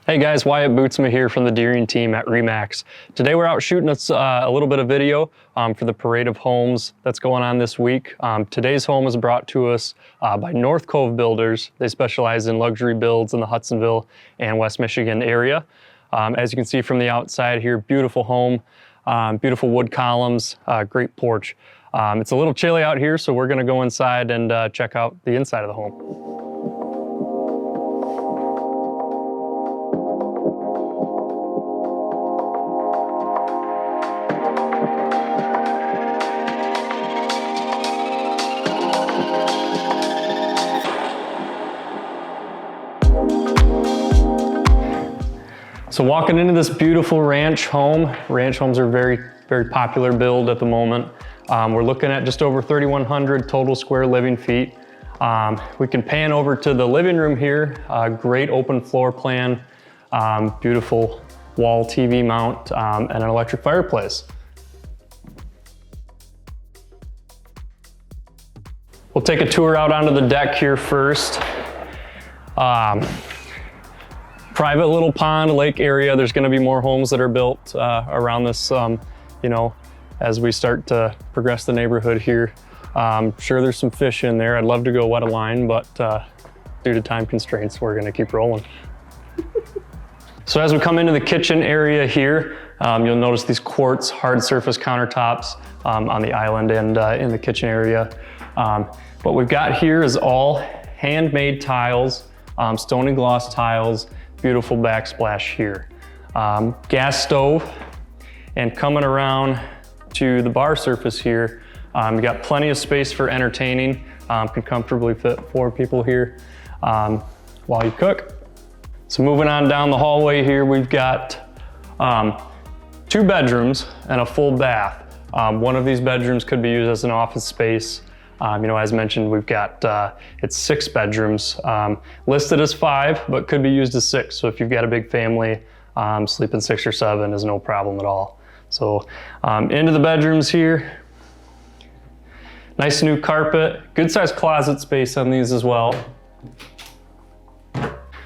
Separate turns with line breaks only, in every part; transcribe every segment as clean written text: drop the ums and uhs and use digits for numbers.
Hey guys, Wyatt Bootsma here from the Deering team at Remax. Today we're out shooting a little bit of video for the parade of homes that's going on this week. Today's home is brought to us by North Cove Builders. They specialize in luxury builds in the Hudsonville and West Michigan area. As you can see from the outside here, beautiful home, beautiful wood columns, great porch. It's a little chilly out here, so we're gonna go inside and check out the inside of the home. So walking into this beautiful ranch home, ranch homes are very popular build at the moment. We're looking at just over 3,100 total square living feet. We can pan over to the living room here, great open floor plan, beautiful wall TV mount, and an electric fireplace. We'll take a tour out onto the deck here first. Private little pond, lake area. There's gonna be more homes that are built around this, as we start to progress the neighborhood here. Sure, there's some fish in there. I'd love to go wet a line, but due to time constraints, we're gonna keep rolling. So as we come into the kitchen area here, you'll notice these quartz hard surface countertops on the island and in the kitchen area. What we've got here is all handmade tiles, stone and gloss tiles, beautiful backsplash here. Gas stove, and coming around to the bar surface here, you got plenty of space for entertaining. Can comfortably fit 4 people here while you cook. So moving on down the hallway here, we've got 2 bedrooms and a full bath. One of these bedrooms could be used as an office space. As mentioned, we've got, it's 6 bedrooms, listed as 5, but could be used as 6. So if you've got a big family, sleeping 6 or 7 is no problem at all. So into the bedrooms here, nice new carpet, good sized closet space on these as well.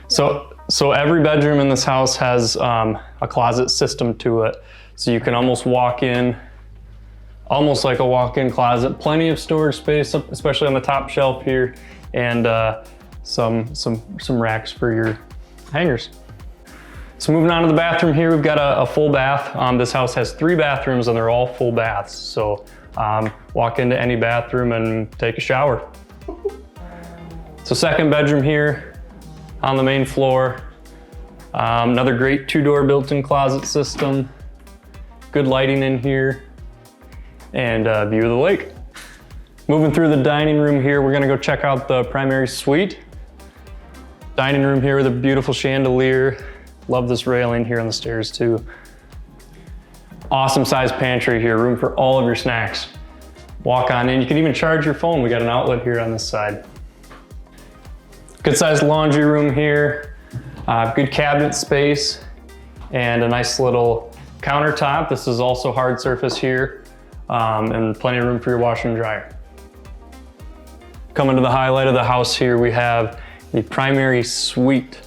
So every bedroom in this house has a closet system to it. So you can almost walk in, almost like a walk-in closet. Plenty of storage space, especially on the top shelf here, and some racks for your hangers. So moving on to the bathroom here, we've got a full bath. This house has 3 bathrooms and they're all full baths. So walk into any bathroom and take a shower. So second bedroom here on the main floor. Another great 2-door built-in closet system. Good lighting in here. And a view of the lake. Moving through the dining room here, we're gonna go check out the primary suite. Dining room here with a beautiful chandelier. Love this railing here on the stairs too. Awesome sized pantry here, room for all of your snacks. Walk on in, you can even charge your phone. We got an outlet here on this side. Good sized laundry room here. Good cabinet space and a nice little countertop. This is also hard surface here. And plenty of room for your washer and dryer. Coming to the highlight of the house here, we have the primary suite.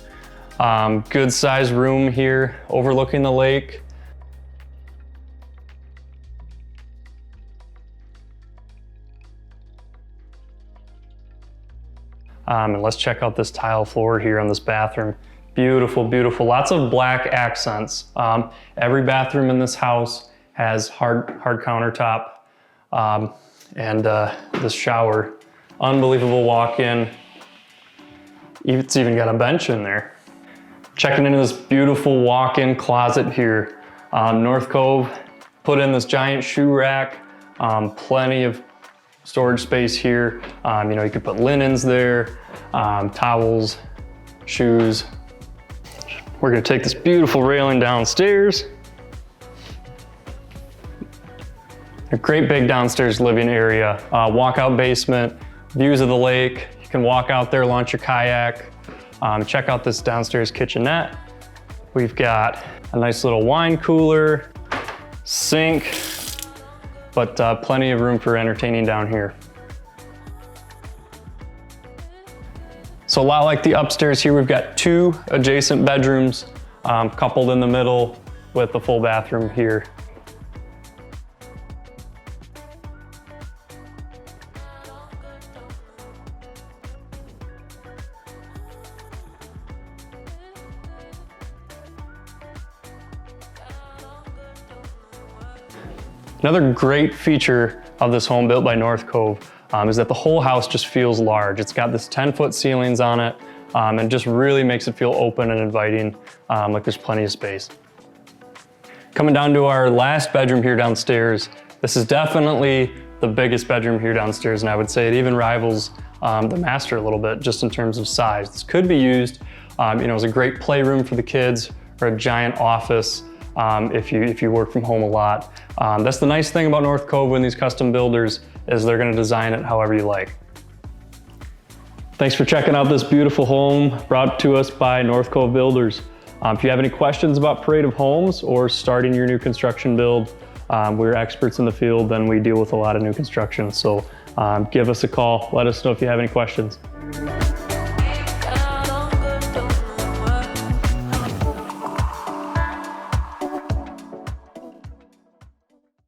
Good sized room here, overlooking the lake. And let's check out this tile floor here on this bathroom. Beautiful, beautiful, lots of black accents. Every bathroom in this house has hard countertop, and this shower, unbelievable walk-in. It's even got a bench in there. Checking into this beautiful walk-in closet here. North Cove put in this giant shoe rack, plenty of storage space here. You could put linens there, towels, shoes. We're gonna take this beautiful railing downstairs. A great big downstairs living area, walkout basement, views of the lake. You can walk out there, launch your kayak, check out this downstairs kitchenette. We've got a nice little wine cooler, sink, but plenty of room for entertaining down here. So a lot like the upstairs here, we've got 2 adjacent bedrooms coupled in the middle with the full bathroom here. Another great feature of this home built by North Cove is that the whole house just feels large. It's got this 10-foot ceilings on it and just really makes it feel open and inviting, like there's plenty of space. Coming down to our last bedroom here downstairs, this is definitely the biggest bedroom here downstairs, and I would say it even rivals the master a little bit just in terms of size. This could be used as a great playroom for the kids or a giant office if you work from home a lot. That's the nice thing about North Cove and these custom builders is they're gonna design it however you like. Thanks for checking out this beautiful home brought to us by North Cove Builders. If you have any questions about Parade of Homes or starting your new construction build, we're experts in the field and we deal with a lot of new construction. So give us a call, let us know if you have any questions.